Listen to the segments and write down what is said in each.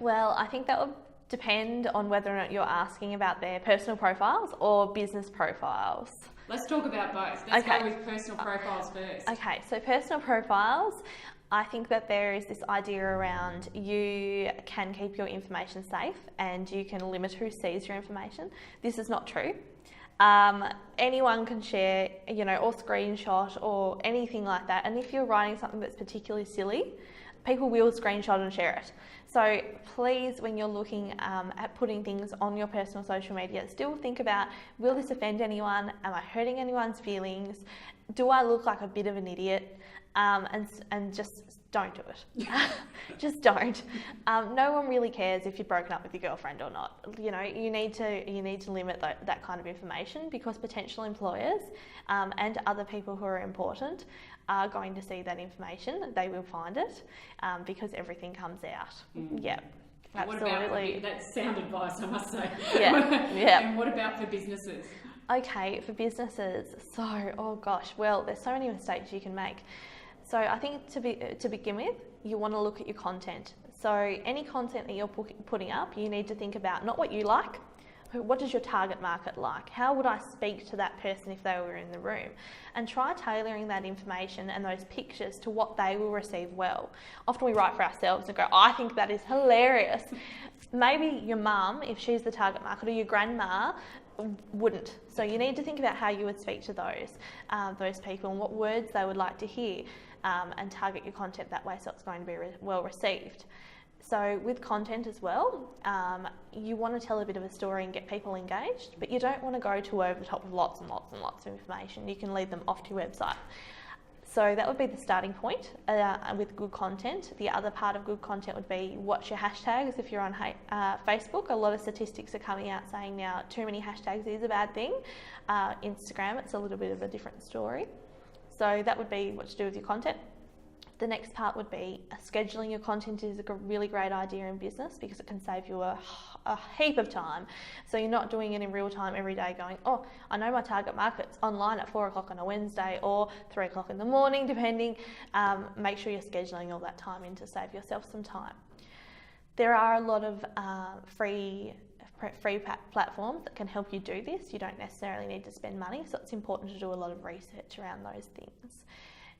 Well, I think that would depend on whether or not you're asking about their personal profiles or business profiles. Let's talk about both. Let's Okay. go with personal profiles first. Okay, so personal profiles, I think that there is this idea around you can keep your information safe and you can limit who sees your information. This is not true. Anyone can share, or screenshot or anything like that. And if you're writing something that's particularly silly, people will screenshot and share it. So please, when you're looking at putting things on your personal social media, still think about, will this offend anyone? Am I hurting anyone's feelings? Do I look like a bit of an idiot? And just don't do it. Just don't. No one really cares if you've broken up with your girlfriend or not. You need to limit that kind of information, because potential employers and other people who are important are going to see that information. They will find it because everything comes out. Yeah. Absolutely. That's sound advice, I must say. Yeah. And what about for businesses? Okay, for businesses, well, there's so many mistakes you can make. So I think to begin with, you want to look at your content. So any content that you're putting up, you need to think about not what you like, what does your target market like? How would I speak to that person if they were in the room? And try tailoring that information and those pictures to what they will receive well. Often we write for ourselves and go, I think that is hilarious. Maybe your mum, if she's the target market, or your grandma, wouldn't. So you need to think about how you would speak to those people and what words they would like to hear, and target your content that way so it's going to be well received. So with content as well, you want to tell a bit of a story and get people engaged, but you don't want to go too over the top of lots and lots and lots of information. You can lead them off to your website. So that would be the starting point with good content. The other part of good content would be what's your hashtags. If you're on Facebook, a lot of statistics are coming out saying now too many hashtags is a bad thing. Instagram, it's a little bit of a different story. So that would be what to do with your content. The next part would be scheduling your content is a really great idea in business because it can save you a heap of time. So you're not doing it in real time every day going, oh, I know my target market's online at 4 o'clock on a Wednesday or 3 o'clock in the morning, depending. Make sure you're scheduling all that time in to save yourself some time. There are a lot of free platforms that can help you do this. You don't necessarily need to spend money, so it's important to do a lot of research around those things.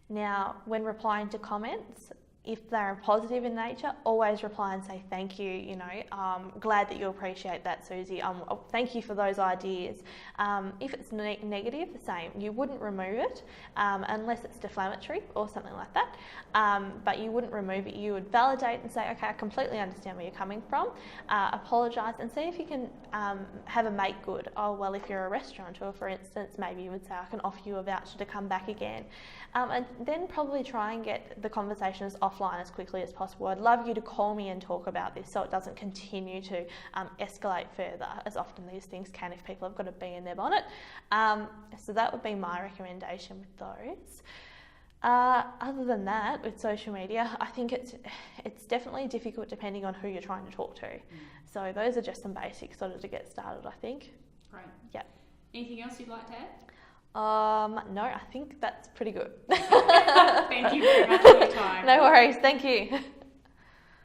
Now, when replying to comments, if they're positive in nature, always reply and say thank you. Glad that you appreciate that, Susie. Thank you for those ideas. If it's negative, the same. You wouldn't remove it unless it's defamatory or something like that. But you wouldn't remove it. You would validate and say, okay, I completely understand where you're coming from. Apologise and see if you can have a make good. Oh, well, if you're a restaurateur, for instance, maybe you would say, I can offer you a voucher to come back again. And then probably try and get the conversations offline as quickly as possible. I'd love you to call me and talk about this so it doesn't continue to escalate further, as often these things can if people have got a bee in their bonnet. So that would be my recommendation with those. Other than that, with social media, I think it's definitely difficult depending on who you're trying to talk to. So those are just some basics sort of to get started, I think. Great. Yeah. Anything else you'd like to add? No, I think that's pretty good. Thank you very much for your time. No worries, thank you.